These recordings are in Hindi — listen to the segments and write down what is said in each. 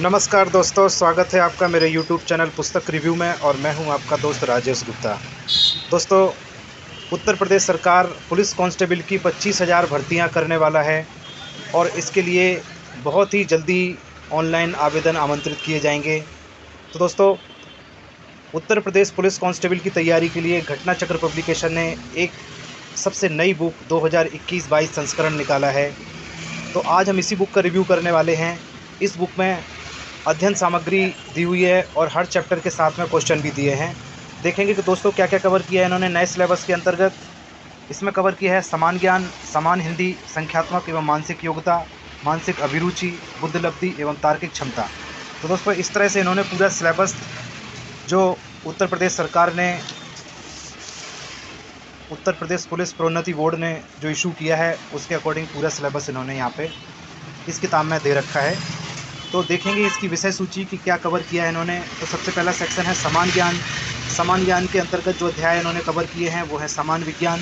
नमस्कार दोस्तों, स्वागत है आपका मेरे YouTube चैनल पुस्तक रिव्यू में। और मैं हूं आपका दोस्त राजेश गुप्ता। दोस्तों, उत्तर प्रदेश सरकार पुलिस कांस्टेबल की 25,000 भर्तियां करने वाला है और इसके लिए बहुत ही जल्दी ऑनलाइन आवेदन आमंत्रित किए जाएंगे। तो दोस्तों, उत्तर प्रदेश पुलिस कांस्टेबल की तैयारी के लिए घटना चक्र पब्लिकेशन ने एक सबसे नई बुक 2021-22 संस्करण निकाला है। तो आज हम इसी बुक का रिव्यू करने वाले हैं। इस बुक में अध्ययन सामग्री दी हुई है और हर चैप्टर के साथ में क्वेश्चन भी दिए हैं। देखेंगे कि दोस्तों क्या क्या कवर किया है इन्होंने नए सिलेबस के अंतर्गत। इसमें कवर किया है समान ज्ञान, समान हिंदी, संख्यात्मक एवं मानसिक योग्यता, मानसिक अभिरुचि, बुद्धिलब्धि एवं तार्किक क्षमता। तो दोस्तों इस तरह से इन्होंने पूरा सिलेबस जो उत्तर प्रदेश सरकार ने, उत्तर प्रदेश पुलिस प्रोन्नति बोर्ड ने जो इशू किया है उसके अकॉर्डिंग पूरा सिलेबस इन्होंने यहाँ पे इस किताब में दे रखा है। तो देखेंगे इसकी विषय सूची की क्या कवर किया है इन्होंने। तो सबसे पहला सेक्शन है समान ज्ञान। समान ज्ञान के अंतर्गत जो अध्याय इन्होंने कवर किए हैं वो है समान विज्ञान,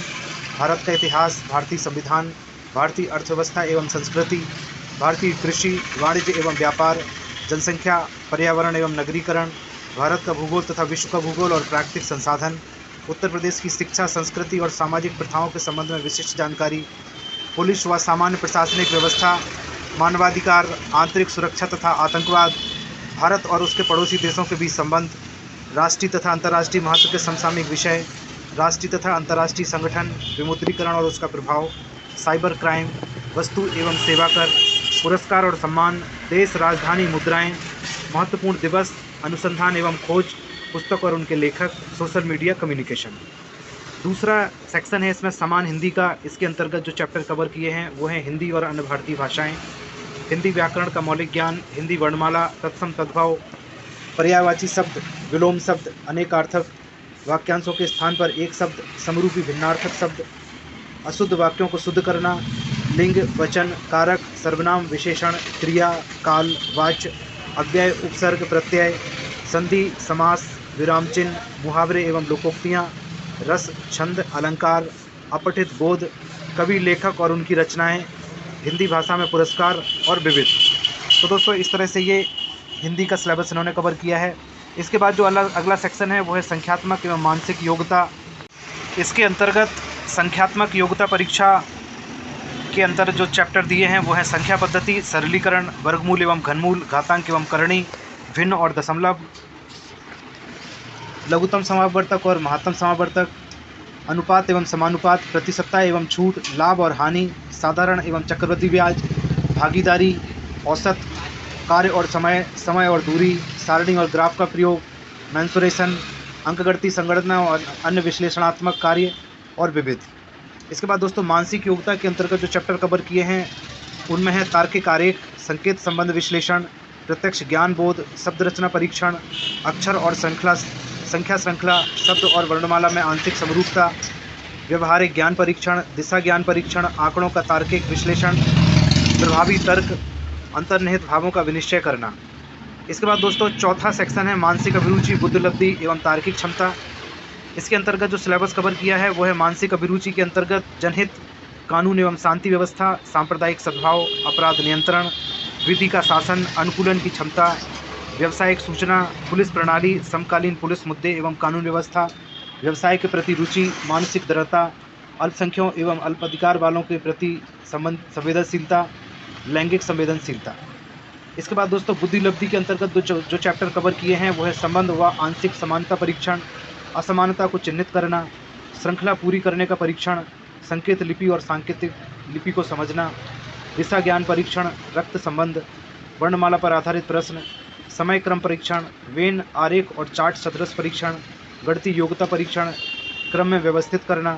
भारत का इतिहास, भारतीय संविधान, भारतीय अर्थव्यवस्था एवं संस्कृति, भारतीय कृषि, वाणिज्य एवं व्यापार, जनसंख्या, पर्यावरण एवं नगरीकरण, भारत का भूगोल तथा विश्व का भूगोल और प्राकृतिक संसाधन, उत्तर प्रदेश की शिक्षा, संस्कृति और सामाजिक प्रथाओं के संबंध में विशिष्ट जानकारी, पुलिस व सामान्य प्रशासनिक व्यवस्था, मानवाधिकार, आंतरिक सुरक्षा तथा आतंकवाद, भारत और उसके पड़ोसी देशों के बीच संबंध, राष्ट्रीय तथा अंतर्राष्ट्रीय महत्व के समसामयिक विषय, राष्ट्रीय तथा अंतर्राष्ट्रीय संगठन, विमुद्रीकरण और उसका प्रभाव, साइबर क्राइम, वस्तु एवं सेवा कर, पुरस्कार और सम्मान, देश राजधानी मुद्राएं, महत्वपूर्ण दिवस, अनुसंधान एवं खोज, पुस्तक और उनके लेखक, सोशल मीडिया कम्युनिकेशन। दूसरा सेक्शन है इसमें समान हिंदी का। इसके अंतर्गत जो चैप्टर कवर किए हैं वो हैं हिंदी और अन्य भारतीय भाषाएं, हिंदी व्याकरण का मौलिक ज्ञान, हिंदी वर्णमाला, तत्सम तद्भव, पर्यायवाची शब्द, विलोम शब्द, अनेकार्थक, वाक्यांशों के स्थान पर एक शब्द, समरूपी भिन्नार्थक शब्द, अशुद्ध वाक्यों को शुद्ध करना, लिंग, वचन, कारक, सर्वनाम, विशेषण, क्रिया, काल, वाच्य, अव्यय, उपसर्ग, प्रत्यय, संधि, समास, विराम चिन्ह, मुहावरे एवं लोकोक्तियाँ, रस, छंद, अलंकार, अपठित बोध, कवि, लेखक और उनकी रचनाएं, हिंदी भाषा में पुरस्कार और विविध। तो दोस्तों इस तरह से ये हिंदी का सिलेबस इन्होंने कवर किया है। इसके बाद जो अगला सेक्शन है वो है संख्यात्मक एवं मानसिक योग्यता। इसके अंतर्गत संख्यात्मक योग्यता परीक्षा के अंतर जो चैप्टर दिए हैं वो है संख्या पद्धति, सरलीकरण, वर्गमूल एवं घनमूल, घातांक एवं करणी, भिन्न और दशमलव, लघुत्तम समावर्तक और महत्तम समावर्तक, अनुपात एवं समानुपात, प्रतिशतता एवं छूट, लाभ और हानि, साधारण एवं चक्रवृद्धि ब्याज, भागीदारी, औसत, कार्य और समय, समय और दूरी, सारणी और ग्राफ का प्रयोग, मेंसुरेशन, अंकगणितीय संगणना और अन्य विश्लेषणात्मक कार्य और विविध। इसके बाद दोस्तों मानसिक योग्यता के अंतर्गत जो चैप्टर कवर किए हैं उनमें है तार्किक आरेख, संकेत संबंध विश्लेषण, प्रत्यक्ष ज्ञान बोध, शब्द रचना परीक्षण, अक्षर और संख्या श्रृंखला, शब्द और वर्णमाला में आंशिक समरूपता, व्यवहारिक ज्ञान परीक्षण, दिशा ज्ञान परीक्षण, आंकड़ों का तार्किक विश्लेषण, प्रभावी तर्क, अंतर्निहित भावों का विनिश्चय करना। इसके बाद दोस्तों चौथा सेक्शन है मानसिक अभिरुचि, बुद्धिलब्धि एवं तार्किक क्षमता। इसके अंतर्गत जो सिलेबस कवर किया है वो है मानसिक अभिरुचि के अंतर्गत जनहित, कानून एवं शांति व्यवस्था, सांप्रदायिक सद्भाव, अपराध नियंत्रण, विधि का शासन, अनुकूलन की क्षमता, व्यावसायिक सूचना, पुलिस प्रणाली, समकालीन पुलिस मुद्दे एवं कानून व्यवस्था, व्यवसाय के प्रति रुचि, मानसिक दृढ़ता, अल्पसंख्यों एवं अल्पाधिकार वालों के प्रति संवेदनशीलता, लैंगिक संवेदनशीलता। इसके बाद दोस्तों बुद्धिलब्धि के अंतर्गत जो चैप्टर कवर किए हैं वो है संबंध व आंशिक समानता परीक्षण, असमानता को चिन्हित करना, श्रृंखला पूरी करने का परीक्षण, संकेत लिपि और सांकेतिक लिपि को समझना, दिशा ज्ञान परीक्षण, रक्त संबंध, वर्णमाला पर आधारित प्रश्न, समय क्रम परीक्षण, वेन, आरेख और चार्ट सदृश परीक्षण, गणितीय योग्यता परीक्षण, क्रम में व्यवस्थित करना।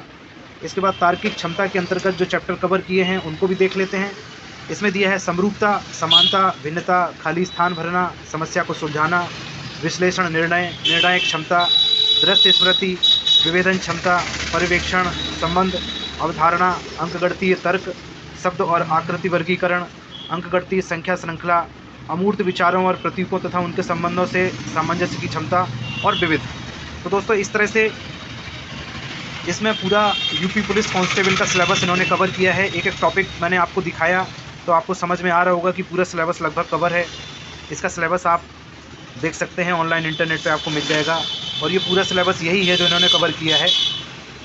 इसके बाद तार्किक क्षमता के अंतर्गत जो चैप्टर कवर किए हैं उनको भी देख लेते हैं। इसमें दिया है समरूपता, समानता, भिन्नता, खाली स्थान भरना, समस्या को सुलझाना, विश्लेषण, निर्णय, निर्णायक क्षमता, दृश्य स्मृति, विभेदन क्षमता, पर्यवेक्षण, संबंध, अवधारणा, अंकगणितीय तर्क, शब्द और आकृति वर्गीकरण, अंकगणितीय संख्या श्रृंखला, अमूर्त विचारों और प्रतीकों तथा उनके संबंधों से सामंजस्य की क्षमता और विविध। तो दोस्तों इस तरह से इसमें पूरा यूपी पुलिस कांस्टेबल का सिलेबस इन्होंने कवर किया है। एक एक टॉपिक मैंने आपको दिखाया तो आपको समझ में आ रहा होगा कि पूरा सिलेबस लगभग कवर है। इसका सिलेबस आप देख सकते हैं, ऑनलाइन इंटरनेट पे आपको मिल जाएगा और ये पूरा सिलेबस यही है जो इन्होंने कवर किया है।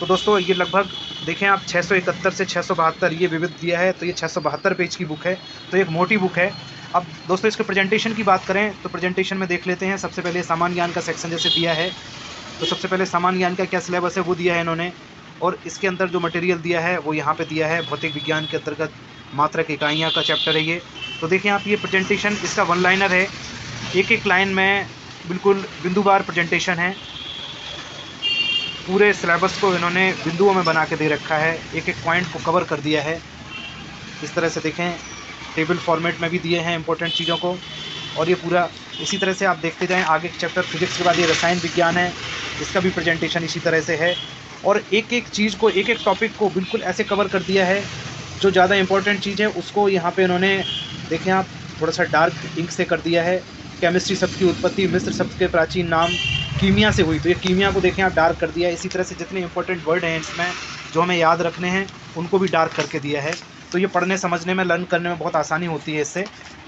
तो दोस्तों ये लगभग देखें आप 671 से 672 ये विविध दिया है, तो ये 672 पेज की बुक है, तो एक मोटी बुक है। अब दोस्तों इसके प्रेजेंटेशन की बात करें तो प्रेजेंटेशन में देख लेते हैं। सबसे पहले सामान्य ज्ञान का सेक्शन जैसे दिया है, तो सबसे पहले सामान्य ज्ञान का क्या सिलेबस है वो दिया है इन्होंने, और इसके अंदर जो मटेरियल दिया है वो यहाँ पे दिया है। भौतिक विज्ञान के अंतर्गत मात्रक इकाइयाँ का चैप्टर है ये। तो देखिए आप ये प्रेजेंटेशन इसका 1 लाइनर है, एक लाइन में बिल्कुल बिंदुवार प्रेजेंटेशन है। पूरे सिलेबस को इन्होंने बिंदुओं में बना के दे रखा है, एक पॉइंट को कवर कर दिया है। इस तरह से देखें, टेबल फॉर्मेट में भी दिए हैं इंपॉर्टेंट चीज़ों को, और ये पूरा इसी तरह से आप देखते जाएं। आगे चैप्टर फिजिक्स के बाद ये रसायन विज्ञान है, इसका भी प्रेजेंटेशन इसी तरह से है, और एक चीज़ को एक टॉपिक को बिल्कुल ऐसे कवर कर दिया है। जो ज़्यादा इंपॉर्टेंट चीज़ है उसको यहाँ पे इन्होंने देखें आप थोड़ा सा डार्क इंक से कर दिया है। केमिस्ट्री शब्द की उत्पत्ति, मिस्र शब्द के प्राचीन नाम, कीमिया से हुई, तो ये कीमिया को देखें आप डार्क कर दिया है। इसी तरह से जितने इंपॉर्टेंट वर्ड हैं इसमें जो हमें याद रखने हैं उनको भी डार्क करके दिया है। तो ये पढ़ने समझने में, लर्न करने में बहुत आसानी होती है इससे।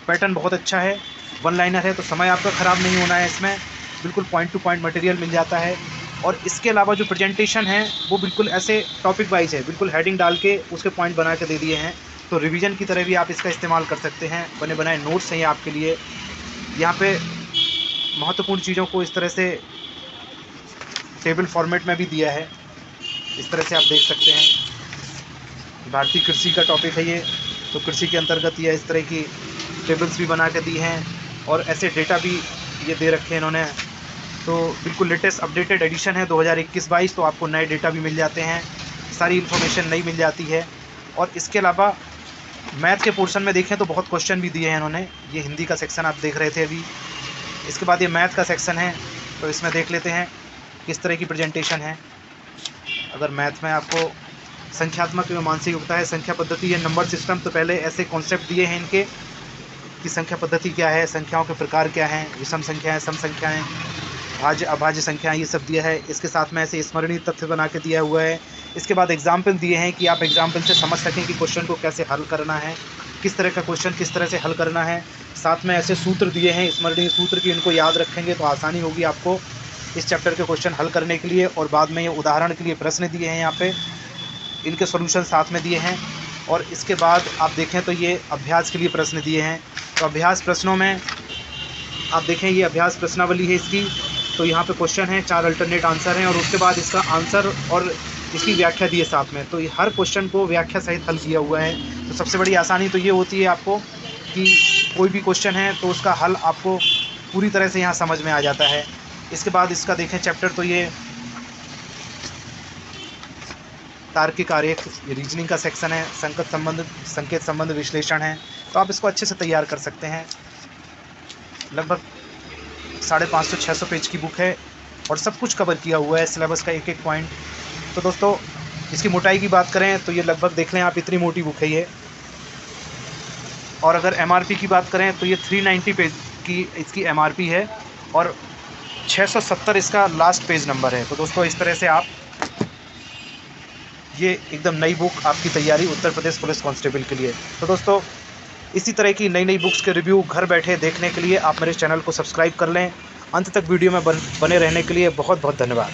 पैटर्न बहुत अच्छा है, 1 लाइनर है, तो समय आपका ख़राब नहीं होना है इसमें, बिल्कुल पॉइंट टू पॉइंट मटेरियल मिल जाता है। और इसके अलावा जो प्रेजेंटेशन है वो बिल्कुल ऐसे टॉपिक वाइज है, बिल्कुल हेडिंग डाल के उसके पॉइंट बना के दे दिए हैं। तो रिवीजन की तरह भी आप इसका इस्तेमाल कर सकते हैं। बने बनाए नोट्स हैं ये आपके लिए। यहाँ पे महत्वपूर्ण चीज़ों को इस तरह से टेबल फॉर्मेट में भी दिया है, इस तरह से आप देख सकते हैं। भारतीय कृषि का टॉपिक है ये, तो कृषि के अंतर्गत ये इस तरह की टेबल्स भी बना के दी हैं, और ऐसे डेटा भी ये दे रखे हैं इन्होंने। तो बिल्कुल लेटेस्ट अपडेटेड एडिशन है 2021-22, तो आपको नए डेटा भी मिल जाते हैं, सारी इन्फॉर्मेशन नई मिल जाती है। और इसके अलावा मैथ के पोर्शन में देखें तो बहुत क्वेश्चन भी दिए हैं इन्होंने। ये हिंदी का सेक्शन आप देख रहे थे अभी, इसके बाद ये मैथ का सेक्शन है, तो इसमें देख लेते हैं किस तरह की प्रेजेंटेशन है। अगर मैथ में आपको संख्यात्मक एवं मानसिक युक्ता है, संख्या पद्धति है, नंबर सिस्टम, तो पहले ऐसे कॉन्सेप्ट दिए हैं इनके कि संख्या पद्धति क्या है, संख्याओं के प्रकार क्या हैं, विषम संख्याएँ, सम संख्याएँ, भाज्य अभाज्य संख्याएँ, ये सब दिया है। इसके साथ में ऐसे स्मरणीय तथ्य बना के दिया हुआ है। इसके बाद एग्जाम्पल दिए हैं कि आप एग्जाम्पल से समझ सकें कि क्वेश्चन को कैसे हल करना है, किस तरह का क्वेश्चन किस तरह से हल करना है। साथ में ऐसे सूत्र दिए हैं, स्मरणीय सूत्र की, इनको याद रखेंगे तो आसानी होगी आपको इस चैप्टर के क्वेश्चन हल करने के लिए। और बाद में ये उदाहरण के लिए प्रश्न दिए हैं, यहाँ पे इनके सॉल्यूशन साथ में दिए हैं। और इसके बाद आप देखें तो ये अभ्यास के लिए प्रश्न दिए हैं। तो अभ्यास प्रश्नों में आप देखें, ये अभ्यास प्रश्नावली है इसकी, तो यहाँ पे क्वेश्चन है, 4 अल्टरनेट आंसर हैं, और उसके बाद इसका आंसर और इसकी व्याख्या दी है साथ में। तो ये हर क्वेश्चन को व्याख्या सहित हल किया हुआ है। तो सबसे बड़ी आसानी तो ये होती है आपको कि कोई भी क्वेश्चन है तो उसका हल आपको पूरी तरह से यहाँ समझ में आ जाता है। इसके बाद इसका देखें चैप्टर, तो ये तार्किक आरेख, रीजनिंग का सेक्शन है, संकेत संबंध विश्लेषण है, तो आप इसको अच्छे से तैयार कर सकते हैं। लगभग 550-600 पेज की बुक है और सब कुछ कवर किया हुआ है, सिलेबस का एक पॉइंट। तो दोस्तों इसकी मोटाई की बात करें तो ये लगभग देख लें आप, इतनी मोटी बुक है ये। और अगर MRP की बात करें तो ये 390 पेज की इसकी MRP है, और 670 इसका लास्ट पेज नंबर है। तो दोस्तों इस तरह से आप ये एकदम नई बुक आपकी तैयारी उत्तर प्रदेश पुलिस कांस्टेबल के लिए। तो दोस्तों इसी तरह की नई बुक्स के रिव्यू घर बैठे देखने के लिए आप मेरे चैनल को सब्सक्राइब कर लें। अंत तक वीडियो में बने रहने के लिए बहुत बहुत धन्यवाद।